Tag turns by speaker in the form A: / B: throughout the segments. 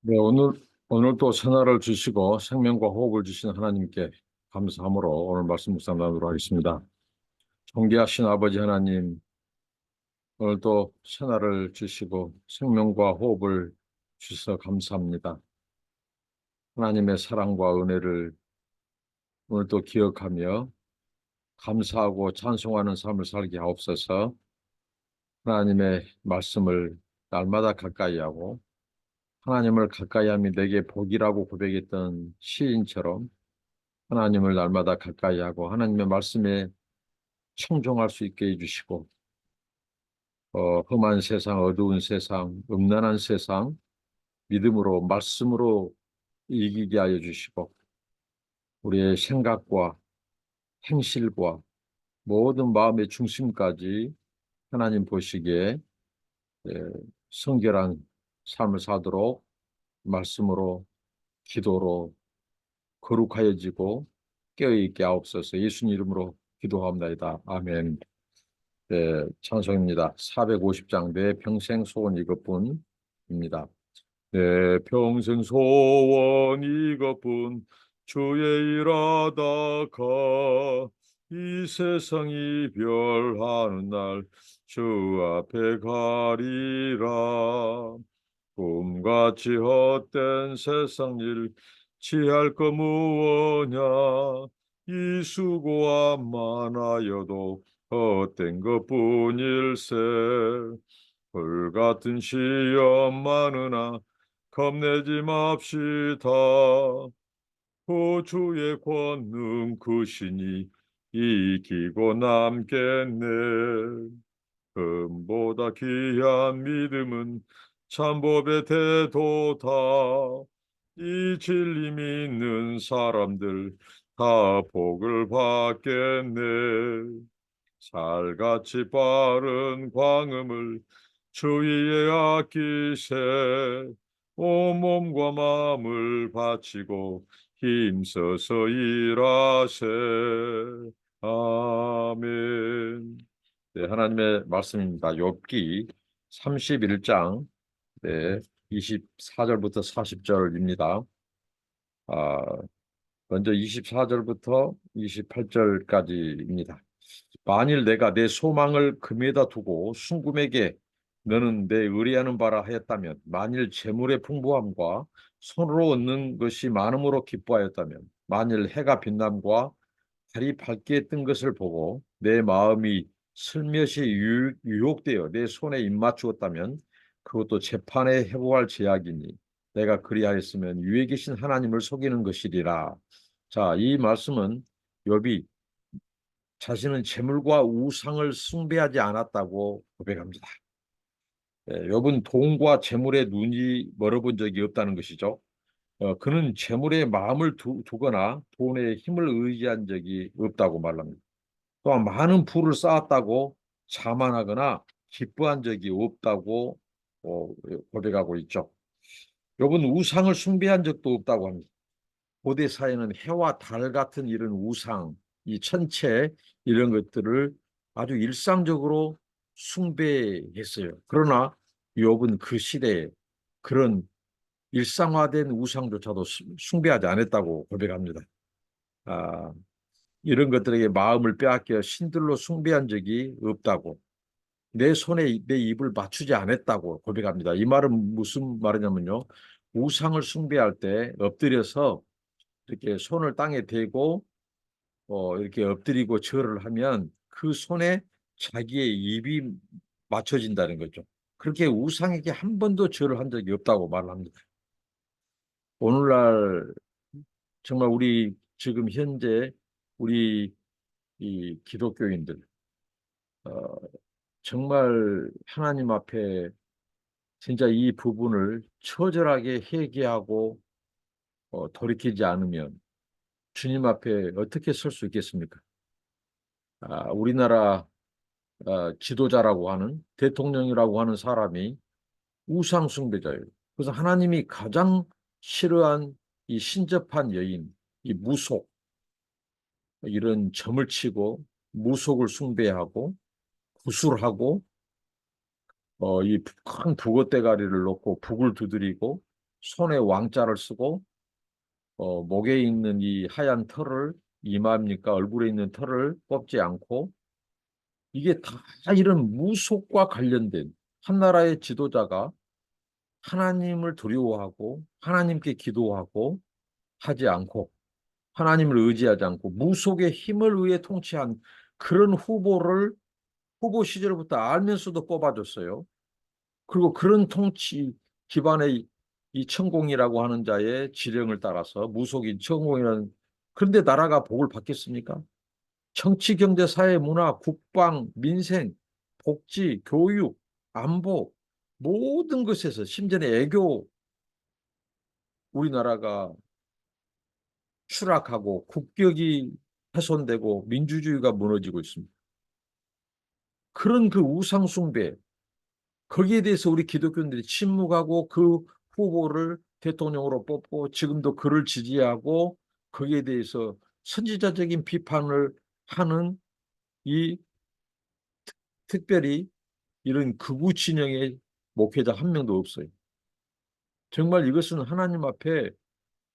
A: 네, 오늘 또 새날을 주시고 생명과 호흡을 주신 하나님께 감사함으로 오늘 말씀 묵상 나누도록 하겠습니다. 존귀하신 아버지 하나님, 오늘 또 새날을 주시고 생명과 호흡을 주셔서 감사합니다. 하나님의 사랑과 은혜를 오늘 또 기억하며 감사하고 찬송하는 삶을 살게 하옵소서. 하나님의 말씀을 날마다 가까이 하고 하나님을 가까이 함이 내게 복이라고 고백했던 시인처럼 하나님을 날마다 가까이 하고 하나님의 말씀에 청종할 수 있게 해주시고 험한 세상, 어두운 세상, 음란한 세상 믿음으로 말씀으로 이기게 하여 주시고 우리의 생각과 행실과 모든 마음의 중심까지 하나님 보시기에 예, 성결한 삶을 사도록 말씀으로 기도로 거룩하여지고 깨어있게 하옵소서. 예수님 이름으로 기도합니다. 아멘. 네, 찬송입니다. 450장 내 평생 소원 이것뿐입니다. 내 평생 소원 이것뿐 주의 일하다가 이 세상 이별하는 날 주 앞에 가리라. 꿈같이 헛된 세상 일 취할 거 무엇냐. 이 수고와 많아여도 헛된 것뿐일세. 불같은 시험 많으나 겁내지 맙시다. 주의 권능 크시니 이기고 남겠네. 금보다 귀한 믿음은 참법의 태도다. 이 진리 믿는 사람들 다 복을 받겠네. 살같이 빠른 광음을 주위에 아끼세. 온몸과 마음을 바치고 힘써서 일하세. 아멘. 네, 하나님의 말씀입니다. 욥기 31장 네, 24절부터 40절입니다. 먼저 24절부터 28절까지입니다. 만일 내가 내 소망을 금에다 두고 순금에게 너는 내 의뢰하는 바라 하였다면, 만일 재물의 풍부함과 손으로 얻는 것이 많음으로 기뻐하였다면, 만일 해가 빛남과 달이 밝게 뜬 것을 보고 내 마음이 슬며시 유혹되어 내 손에 입맞추었다면 그것도 재판에 회복할 제약이니 내가 그리하였으면 위에 계신 하나님을 속이는 것이리라. 자, 이 말씀은 욥이 자신은 재물과 우상을 숭배하지 않았다고 고백합니다. 욥은 돈과 재물에 눈이 멀어본 적이 없다는 것이죠. 그는 재물에 마음을 두거나 돈에 힘을 의지한 적이 없다고 말합니다. 또한 많은 부를 쌓았다고 자만하거나 기뻐한 적이 없다고 어, 고백하고 있죠. 욥은 우상을 숭배한 적도 없다고 합니다. 고대 사회는 해와 달 같은 이런 우상, 이 천체 이런 것들을 아주 일상적으로 숭배했어요. 그러나 욥은 그 시대에 그런 일상화된 우상조차도 숭배하지 않았다고 고백합니다. 아, 이런 것들에게 마음을 빼앗겨 신들로 숭배한 적이 없다고, 내 손에 내 입을 맞추지 않았다고 고백합니다. 이 말은 무슨 말이냐면요. 우상을 숭배할 때 엎드려서 이렇게 손을 땅에 대고 이렇게 엎드리고 절을 하면 그 손에 자기의 입이 맞춰진다는 거죠. 그렇게 우상에게 한 번도 절을 한 적이 없다고 말합니다. 오늘날 정말 우리 지금 현재 우리 이 기독교인들 어, 정말 하나님 앞에 진짜 이 부분을 처절하게 회개하고 돌이키지 않으면 주님 앞에 어떻게 설 수 있겠습니까? 우리나라 지도자라고 하는 대통령이라고 하는 사람이 우상 숭배자예요. 그래서 하나님이 가장 싫어한 이 신접한 여인, 이 무속, 이런 점을 치고 무속을 숭배하고 구술하고 이 큰 북어 대가리를 놓고 북을 두드리고 손에 왕자를 쓰고 목에 있는 이 하얀 털을 이마입니까? 얼굴에 있는 털을 뽑지 않고 이게 다 이런 무속과 관련된 한 나라의 지도자가 하나님을 두려워하고 하나님께 기도하고 하지 않고 하나님을 의지하지 않고 무속의 힘을 의해 통치한 그런 후보를 후보 시절부터 알면서도 뽑아줬어요. 그리고 그런 통치 기반의 이 천공이라고 하는 자의 지령을 따라서 무속인 천공이라는 그런데 나라가 복을 받겠습니까? 정치, 경제, 사회, 문화, 국방, 민생, 복지, 교육, 안보 모든 것에서 심지어는 애교 우리나라가 추락하고 국격이 훼손되고 민주주의가 무너지고 있습니다. 그런 그 우상 숭배 거기에 대해서 우리 기독교인들이 침묵하고 그 후보를 대통령으로 뽑고 지금도 그를 지지하고 거기에 대해서 선지자적인 비판을 하는 이 특별히 이런 극우 진영의 목회자 한 명도 없어요. 정말 이것은 하나님 앞에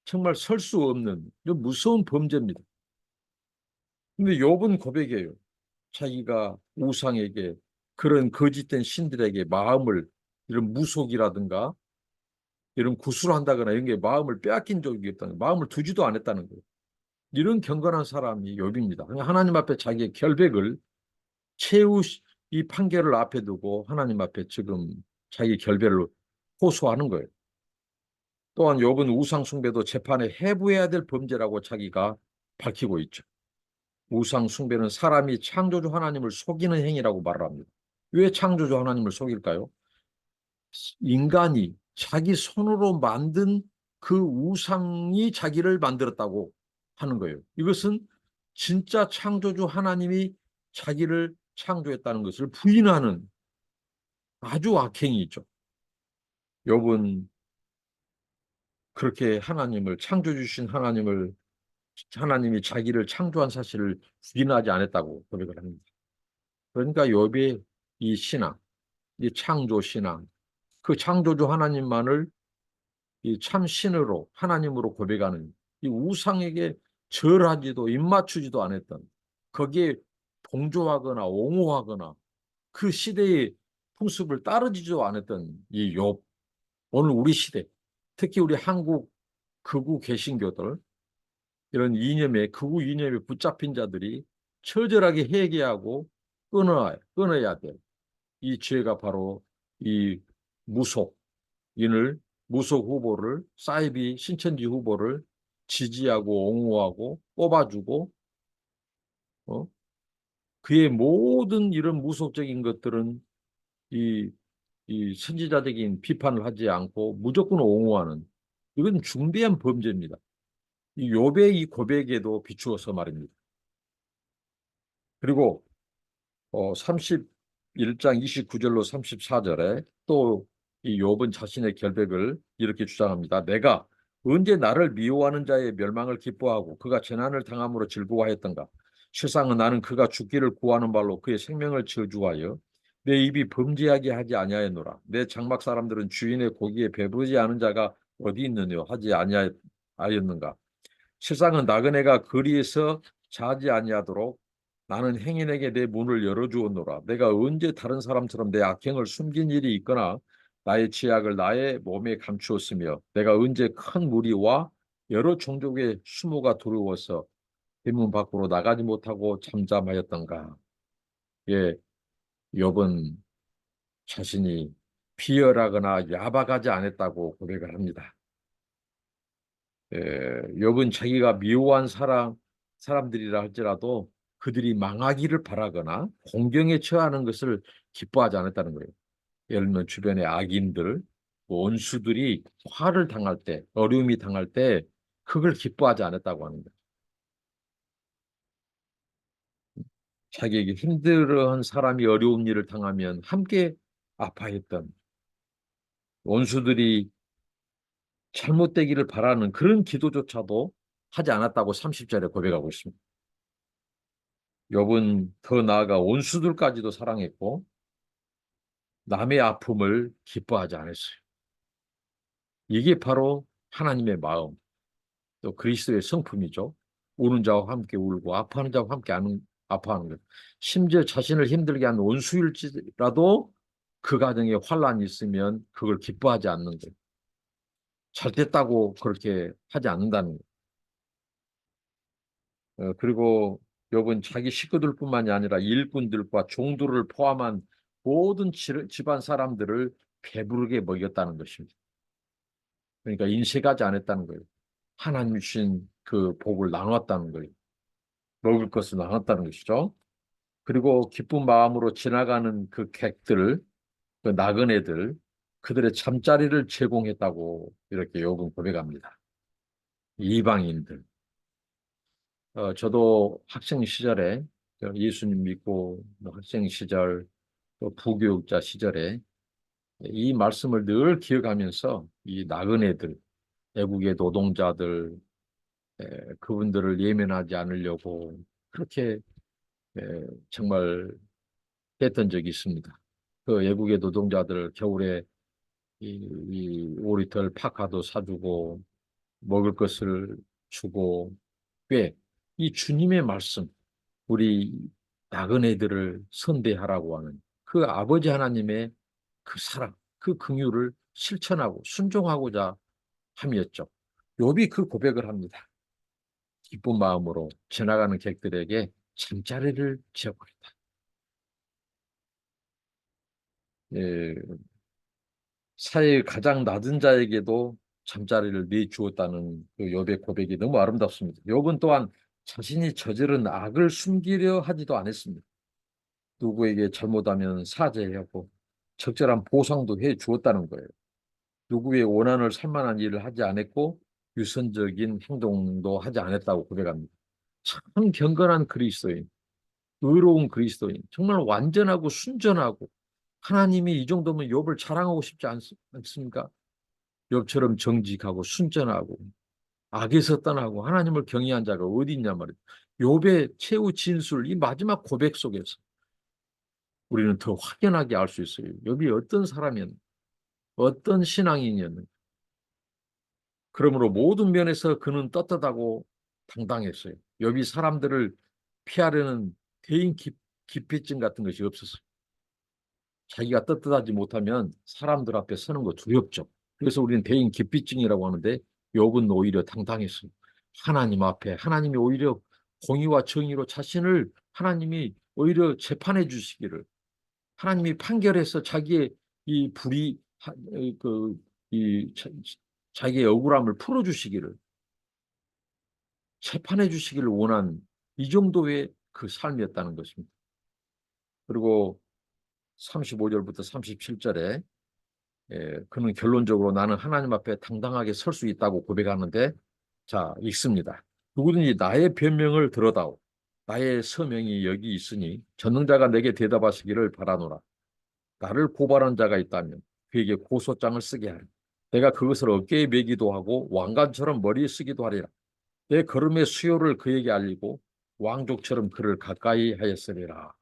A: 정말 설 수 없는 무서운 범죄입니다. 근데 욥은 고백이에요. 자기가 우상에게 그런 거짓된 신들에게 마음을 이런 무속이라든가 이런 구술을 한다거나 이런 게 마음을 빼앗긴 적이 없다는 거예요. 마음을 두지도 않았다는 거예요. 이런 경건한 사람이 욥입니다. 하나님 앞에 자기의 결백을 최후 이 판결을 앞에 두고 하나님 앞에 지금 자기 결백을 호소하는 거예요. 또한 욥은 우상 숭배도 재판에 해부해야 될 범죄라고 자기가 밝히고 있죠. 우상 숭배는 사람이 창조주 하나님을 속이는 행위라고 말을 합니다. 왜 창조주 하나님을 속일까요? 인간이 자기 손으로 만든 그 우상이 자기를 만들었다고 하는 거예요. 이것은 진짜 창조주 하나님이 자기를 창조했다는 것을 부인하는 아주 악행이죠. 욥은 그렇게 하나님을 창조주신 하나님이 자기를 창조한 사실을 부인하지 않았다고 고백을 합니다. 그러니까 욥의 이 신앙, 이 창조 신앙, 그 창조주 하나님만을 이 참 신으로 하나님으로 고백하는 이 우상에게 절하지도 입맞추지도 않았던 거기에 동조하거나 옹호하거나 그 시대의 풍습을 따르지도 않았던 이 욥. 오늘 우리 시대 특히 우리 한국 극우 개신교들 이런 이념에 극우 이념에 붙잡힌 자들이 처절하게 회개하고 끊어야 될 이 죄가 바로 이 무속인을 무속 후보를 사이비 신천지 후보를 지지하고 옹호하고 뽑아주고 어? 그의 모든 이런 무속적인 것들은 이, 이 선지자적인 비판을 하지 않고 무조건 옹호하는 이건 중대한 범죄입니다. 이 욥의 이 고백에도 비추어서 말입니다. 그리고 31장 29절로 34절에 또 이 욥은 자신의 결백을 이렇게 주장합니다. 내가 언제 나를 미워하는 자의 멸망을 기뻐하고 그가 재난을 당함으로 즐거워하였던가. 실상은 나는 그가 죽기를 구하는 발로 그의 생명을 저주하여 내 입이 범죄하게 하지 아니하였노라. 내 장막 사람들은 주인의 고기에 배부르지 않은 자가 어디 있느냐 하지 아니하였는가. 실상은 나그네가 거리에서 자지 아니하도록 나는 행인에게 내 문을 열어주었노라. 내가 언제 다른 사람처럼 내 악행을 숨긴 일이 있거나 나의 죄악을 나의 몸에 감추었으며 내가 언제 큰 무리와 여러 종족의 수모가 두려워서 대문 밖으로 나가지 못하고 잠잠하였던가. 예, 욥은 자신이 비열하거나 야박하지 않았다고 고백을 합니다. 예, 욥은 자기가 미워한 사람들이라 할지라도 그들이 망하기를 바라거나 공경에 처하는 것을 기뻐하지 않았다는 거예요. 예를 들면 주변의 악인들, 원수들이 화를 당할 때, 어려움이 당할 때 그걸 기뻐하지 않았다고 하는 거예요. 자기에게 힘들어한 사람이 어려운 일을 당하면 함께 아파했던 원수들이 잘못되기를 바라는 그런 기도조차도 하지 않았다고 30절에 고백하고 있습니다. 욥은 더 나아가 원수들까지도 사랑했고 남의 아픔을 기뻐하지 않았어요. 이게 바로 하나님의 마음, 또 그리스도의 성품이죠. 우는 자와 함께 울고 아파하는 자와 함께 아파하는 것. 심지어 자신을 힘들게 한 원수일지라도 그 가정에 환란이 있으면 그걸 기뻐하지 않는 거예요. 잘 됐다고 그렇게 하지 않는다는 거예요. 그리고 욥은 자기 식구들뿐만이 아니라 일꾼들과 종들을 포함한 모든 집안 사람들을 배부르게 먹였다는 것입니다. 그러니까 인색하지 않았다는 거예요. 하나님 주신 그 복을 나눴다는 거예요. 먹을 것을 나눴다는 것이죠. 그리고 기쁜 마음으로 지나가는 그 객들, 그 나그네들, 그들의 잠자리를 제공했다고 이렇게 욥은 고백합니다. 이방인들. 저도 학생 시절에 예수님 믿고 학생 시절 또 부교육자 시절에 이 말씀을 늘 기억하면서 이 나그네들, 애국의 노동자들, 그분들을 예면하지 않으려고 그렇게 정말 했던 적이 있습니다. 그 외국의 노동자들 겨울에 이 오리털 파카도 사주고 먹을 것을 주고 꽤 이 주님의 말씀 우리 나그네들을 선대하라고 하는 그 아버지 하나님의 그 사랑 그 긍휼을 실천하고 순종하고자 함이었죠. 욥이 그 고백을 합니다. 기쁜 마음으로 지나가는 객들에게 잠자리를 지어버렸다. 예, 사회의 가장 낮은 자에게도 잠자리를 내주었다는 그 욥의 고백이 너무 아름답습니다. 욥은 또한 자신이 저지른 악을 숨기려 하지도 않았습니다. 누구에게 잘못하면 사죄하고 적절한 보상도 해 주었다는 거예요. 누구의 원한을 살 만한 일을 하지 않았고 유선적인 행동도 하지 않았다고 고백합니다. 참 경건한 그리스도인, 의로운 그리스도인, 정말 완전하고 순전하고 하나님이 이 정도면 욥을 자랑하고 싶지 않습니까? 욥처럼 정직하고 순전하고 악에서 떠나고 하나님을 경외한 자가 어디 있냐 말이에요. 욥의 최후 진술, 이 마지막 고백 속에서 우리는 더 확연하게 알 수 있어요. 욥이 어떤 사람이었는가, 어떤 신앙인이었는가. 그러므로 모든 면에서 그는 떳떳하고 당당했어요. 욥이 사람들을 피하려는 대인 기피증 같은 것이 없었어요. 자기가 떳떳하지 못하면 사람들 앞에 서는 거 두렵죠. 그래서 우리는 대인 기피증이라고 하는데 욥은 오히려 당당했어요. 하나님 앞에 하나님이 오히려 공의와 정의로 자신을 하나님이 오히려 재판해 주시기를 하나님이 판결해서 자기의 이 불이 그이 자기의 억울함을 풀어 주시기를 재판해 주시기를 원한 이 정도의 그 삶이었다는 것입니다. 그리고 35절부터 37절에 그는 결론적으로 나는 하나님 앞에 당당하게 설 수 있다고 고백하는데 자 읽습니다. 누구든지 나의 변명을 들어다오. 나의 서명이 여기 있으니 전능자가 내게 대답하시기를 바라노라. 나를 고발한 자가 있다면 그에게 고소장을 쓰게 하라. 내가 그것을 어깨에 메기도 하고 왕관처럼 머리에 쓰기도 하리라. 내 걸음의 수요를 그에게 알리고 왕족처럼 그를 가까이 하였으리라.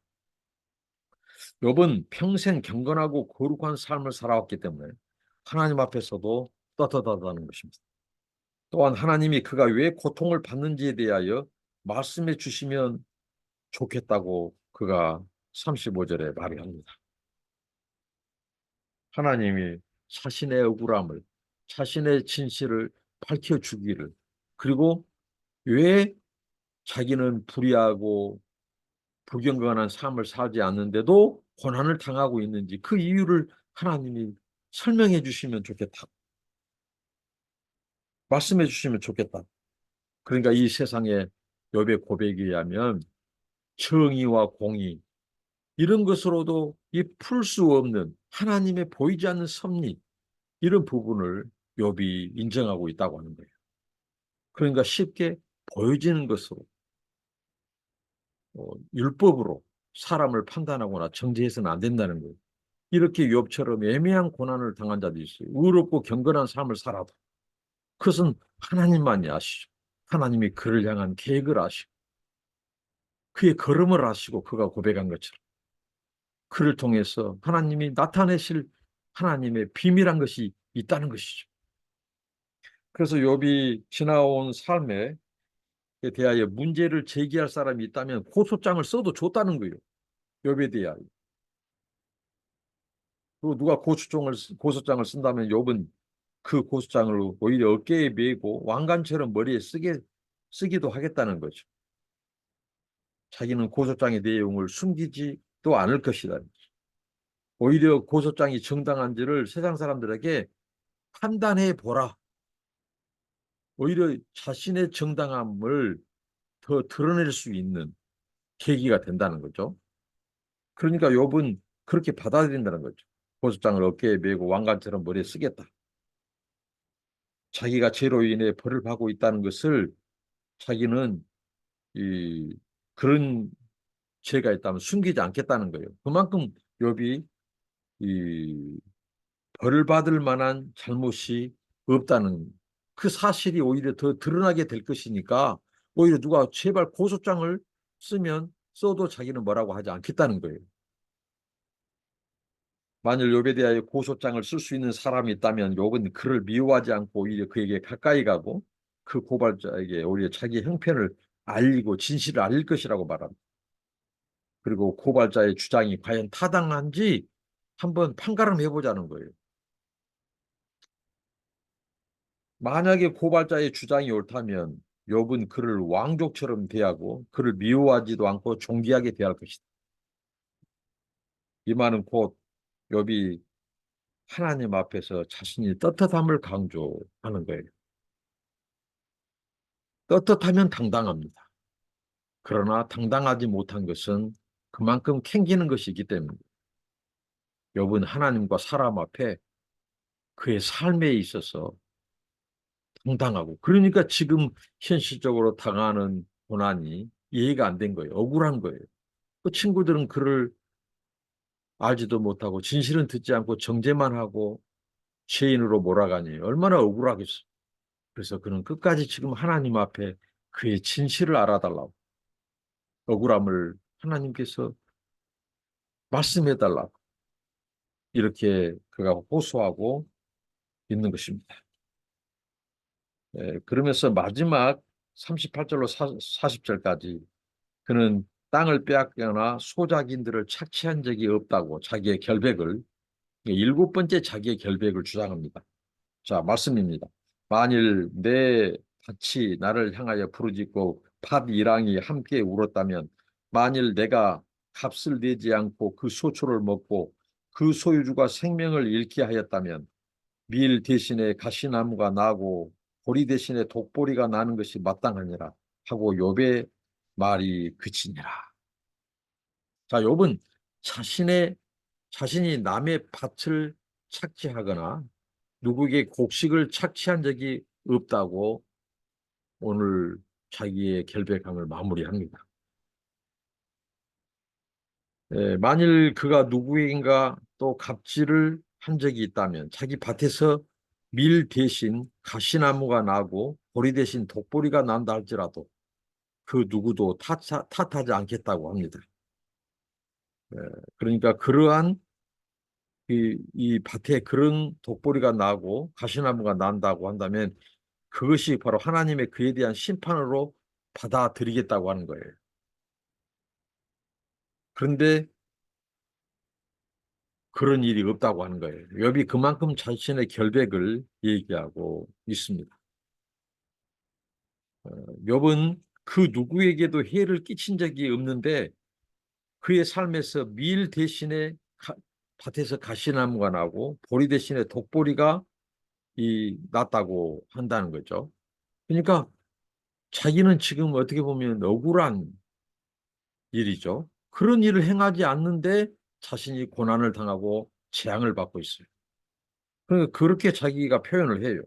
A: 욥은 평생 경건하고 거룩한 삶을 살아왔기 때문에 하나님 앞에서도 떳떳하다는 것입니다. 또한 하나님이 그가 왜 고통을 받는지에 대하여 말씀해 주시면 좋겠다고 그가 35절에 말을 합니다. 하나님이 자신의 억울함을, 자신의 진실을 밝혀주기를, 그리고 왜 자기는 불의하고 불경건한 삶을 살지 않는데도 고난을 당하고 있는지 그 이유를 하나님이 설명해 주시면 좋겠다. 말씀해 주시면 좋겠다. 그러니까 이 세상에 욥의 고백에 의하면 정의와 공의 이런 것으로도 이 풀 수 없는 하나님의 보이지 않는 섭리 이런 부분을 욥이 인정하고 있다고 하는 거예요. 그러니까 쉽게 보여지는 것으로 율법으로 사람을 판단하거나 정죄해서는 안 된다는 거예요. 이렇게 욥처럼 애매한 고난을 당한 자도 있어요. 의롭고 경건한 삶을 살아도 그것은 하나님만이 아시죠. 하나님이 그를 향한 계획을 아시고 그의 걸음을 아시고 그가 고백한 것처럼 그를 통해서 하나님이 나타내실 하나님의 비밀한 것이 있다는 것이죠. 그래서 욥이 지나온 삶에 대하여 문제를 제기할 사람이 있다면 고소장을 써도 좋다는 거예요. 욥에 대하여. 그리고 누가 고소장을 쓴다면 욥은 그 고소장을 오히려 어깨에 메고 왕관처럼 머리에 쓰기도 하겠다는 거죠. 자기는 고소장의 내용을 숨기지도 않을 것이다. 오히려 고소장이 정당한지를 세상 사람들에게 판단해 보라. 오히려 자신의 정당함을 더 드러낼 수 있는 계기가 된다는 거죠. 그러니까 욥은 그렇게 받아들인다는 거죠. 고소장을 어깨에 메고 왕관처럼 머리에 쓰겠다. 자기가 죄로 인해 벌을 받고 있다는 것을 자기는 그런 죄가 있다면 숨기지 않겠다는 거예요. 그만큼 욥이 이 벌을 받을 만한 잘못이 없다는 그 사실이 오히려 더 드러나게 될 것이니까 오히려 누가 제발 고소장을 써도 자기는 뭐라고 하지 않겠다는 거예요. 만일 욥에 대하여 고소장을 쓸 수 있는 사람이 있다면 욥은 그를 미워하지 않고 오히려 그에게 가까이 가고 그 고발자에게 오히려 자기 형편을 알리고 진실을 알릴 것이라고 말합니다. 그리고 고발자의 주장이 과연 타당한지 한번 판가름해 보자는 거예요. 만약에 고발자의 주장이 옳다면 욥은 그를 왕족처럼 대하고 그를 미워하지도 않고 존귀하게 대할 것이다. 이 말은 곧 욥이 하나님 앞에서 자신이 떳떳함을 강조하는 거예요. 떳떳하면 당당합니다. 그러나 당당하지 못한 것은 그만큼 캥기는 것이기 때문에 욥은 하나님과 사람 앞에 그의 삶에 있어서 당당하고 그러니까 지금 현실적으로 당하는 고난이 이해가 안 된 거예요. 억울한 거예요. 그 친구들은 그를 알지도 못하고 진실은 듣지 않고 정죄만 하고 죄인으로 몰아가니 얼마나 억울하겠어. 그래서 그는 끝까지 지금 하나님 앞에 그의 진실을 알아달라고 억울함을 하나님께서 말씀해달라고 이렇게 그가 호소하고 있는 것입니다. 그러면서 마지막 38절로 40절까지 그는 땅을 빼앗거나 소작인들을 착취한 적이 없다고 자기의 결백을 일곱 번째 자기의 결백을 주장합니다. 자, 말씀입니다. 만일 내 밭이 나를 향하여 부르짖고 밭 이랑이 함께 울었다면 만일 내가 값을 내지 않고 그 소초를 먹고 그 소유주가 생명을 잃게 하였다면 밀 대신에 가시나무가 나고 보리 대신에 독보리가 나는 것이 마땅하니라 하고 욥의 말이 그치니라. 자, 욥은 자신이 남의 밭을 착취하거나 누구에게 곡식을 착취한 적이 없다고 오늘 자기의 결백함을 마무리합니다. 만일 그가 누구인가 또 갑질을 한 적이 있다면 자기 밭에서 밀 대신 가시나무가 나고 보리 대신 독보리가 난다 할지라도 그 누구도 탓하지 않겠다고 합니다. 예, 그러니까 그러한 이 밭에 그런 독보리가 나고 가시나무가 난다고 한다면 그것이 바로 하나님의 그에 대한 심판으로 받아들이겠다고 하는 거예요. 그런데 그런 일이 없다고 하는 거예요. 욥이 그만큼 자신의 결백을 얘기하고 있습니다. 욥은 그 누구에게도 해를 끼친 적이 없는데 그의 삶에서 밀 대신에 밭에서 가시나무가 나고 보리 대신에 독보리가 났다고 한다는 거죠. 그러니까 자기는 지금 어떻게 보면 억울한 일이죠. 그런 일을 행하지 않는데 자신이 고난을 당하고 재앙을 받고 있어요. 그러니까 그렇게 자기가 표현을 해요.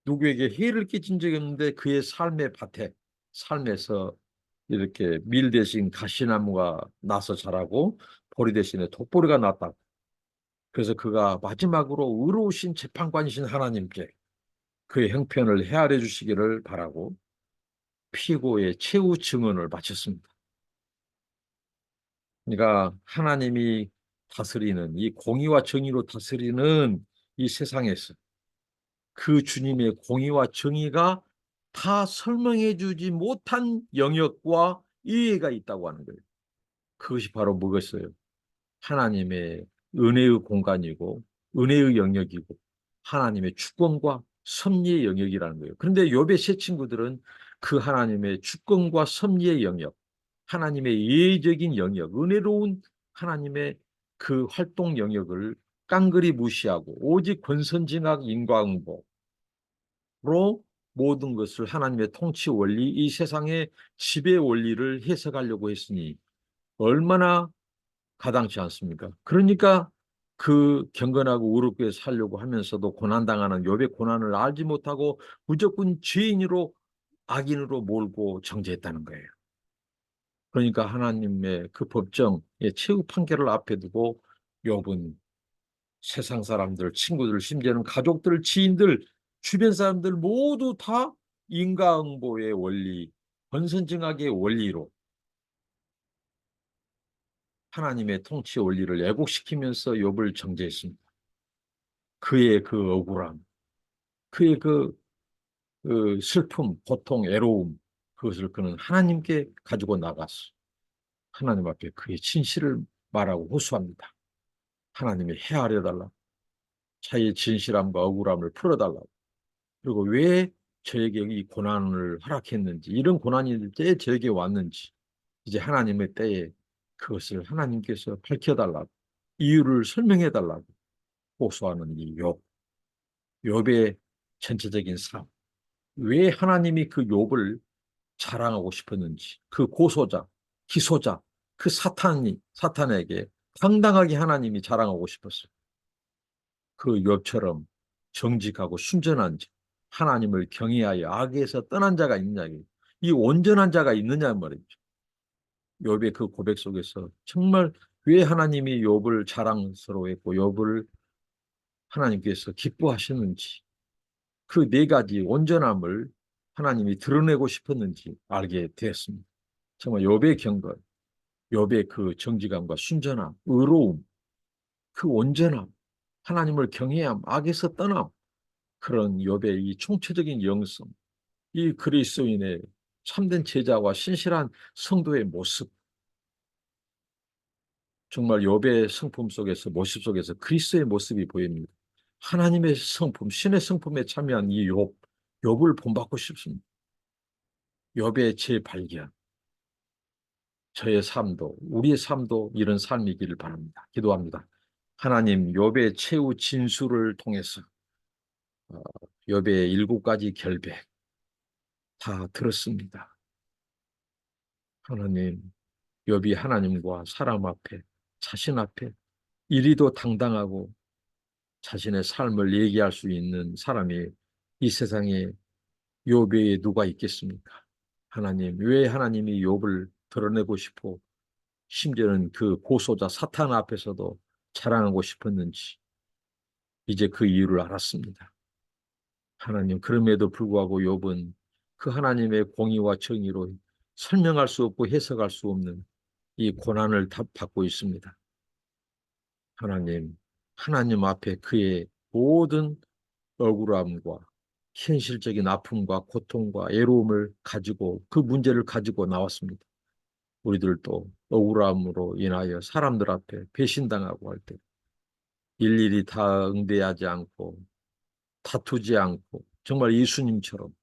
A: 누구에게 해를 끼친 적이 없는데 그의 삶의 삶에서 이렇게 밀 대신 가시나무가 나서 자라고 보리 대신에 독보리가 났다. 그래서 그가 마지막으로 의로우신 재판관이신 하나님께 그의 형편을 헤아려 주시기를 바라고 피고의 최후 증언을 마쳤습니다. 그러니까 하나님이 다스리는 이 공의와 정의로 다스리는 이 세상에서 그 주님의 공의와 정의가 다 설명해 주지 못한 영역과 이해가 있다고 하는 거예요. 그것이 바로 뭐겠어요? 하나님의 은혜의 공간이고 은혜의 영역이고 하나님의 주권과 섭리의 영역이라는 거예요. 그런데 욥의 세 친구들은 그 하나님의 주권과 섭리의 영역, 하나님의 예외적인 영역, 은혜로운 하나님의 그 활동 영역을 깡그리 무시하고 오직 권선징악 인과응보로 모든 것을 하나님의 통치 원리, 이 세상의 지배 원리를 해석하려고 했으니 얼마나 가당치 않습니까? 그러니까 그 경건하고 의롭게 살려고 하면서도 고난당하는 욥의 고난을 알지 못하고 무조건 죄인으로 악인으로 몰고 정죄했다는 거예요. 그러니까 하나님의 그 법정의 최후 판결을 앞에 두고 욥은 세상 사람들, 친구들, 심지어는 가족들, 지인들, 주변 사람들 모두 다 인과응보의 원리, 권선징악의 원리로 하나님의 통치 원리를 왜곡시키면서 욥을 정죄했습니다. 그의 그 억울함, 그의 그 슬픔, 고통, 애로움, 그것을 그는 하나님께 가지고 나갔어. 하나님 앞에 그의 진실을 말하고 호소합니다. 하나님이 헤아려 달라. 자기의 진실함과 억울함을 풀어달라고. 그리고 왜 저에게 이 고난을 허락했는지, 이런 고난이 왜 저에게 왔는지, 이제 하나님의 때에 그것을 하나님께서 밝혀달라고, 이유를 설명해달라고 호소하는 이 욥, 욥의 전체적인 삶. 왜 하나님이 그 욥을 자랑하고 싶었는지, 그 고소자, 기소자, 그 사탄에게 당당하게 하나님이 자랑하고 싶었어요. 그 욥처럼 정직하고 순전한 자, 하나님을 경외하여 악에서 떠난 자가 있느냐, 이 온전한 자가 있느냐 말이죠. 욥의 그 고백 속에서 정말 왜 하나님이 욥을 자랑스러워했고 욥을 하나님께서 기뻐하셨는지, 그 네 가지 온전함을 하나님이 드러내고 싶었는지 알게 되었습니다. 정말 욥의 경건, 욥의 그 정직함과 순전함, 의로움, 그 온전함, 하나님을 경외함, 악에서 떠남, 그런 욥의 이 총체적인 영성, 이 그리스도인의 참된 제자와 신실한 성도의 모습, 정말 욥의 성품 속에서, 모습 속에서 그리스도의 모습이 보입니다. 하나님의 성품, 신의 성품에 참여한 이 욥을 본받고 싶습니다. 욥의 재발견, 저의 삶도, 우리의 삶도 이런 삶이기를 바랍니다. 기도합니다. 하나님, 욥의 최후 진술을 통해서 욥의 7가지 결백 다 들었습니다. 하나님, 욥이 하나님과 사람 앞에, 자신 앞에 이리도 당당하고 자신의 삶을 얘기할 수 있는 사람이 이 세상에 욥 외에 누가 있겠습니까? 하나님, 왜 하나님이 욥을 드러내고 싶어 심지어는 그 고소자 사탄 앞에서도 자랑하고 싶었는지 이제 그 이유를 알았습니다. 하나님, 그럼에도 불구하고 욥은 그 하나님의 공의와 정의로 설명할 수 없고 해석할 수 없는 이 고난을 받고 있습니다. 하나님, 하나님 앞에 그의 모든 억울함과 현실적인 아픔과 고통과 애로움을 가지고 그 문제를 가지고 나왔습니다. 우리들도 억울함으로 인하여 사람들 앞에 배신당하고 할 때 일일이 다 응대하지 않고 다투지 않고 정말 예수님처럼,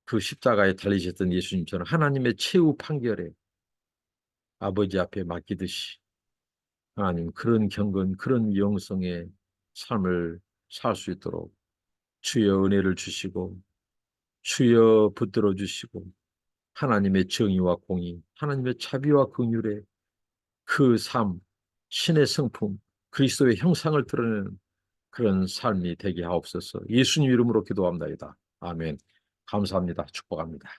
A: 그 십자가에 달리셨던 예수님처럼 하나님의 최후 판결에 아버지 앞에 맡기듯이 하나님, 그런 경건, 그런 영성의 삶을 살 수 있도록 주여 은혜를 주시고 주여 붙들어 주시고 하나님의 정의와 공의, 하나님의 자비와 긍휼의 그 삶, 신의 성품, 그리스도의 형상을 드러내는 그런 삶이 되게 하옵소서. 예수님 이름으로 기도합니다. 아멘. 감사합니다. 축복합니다.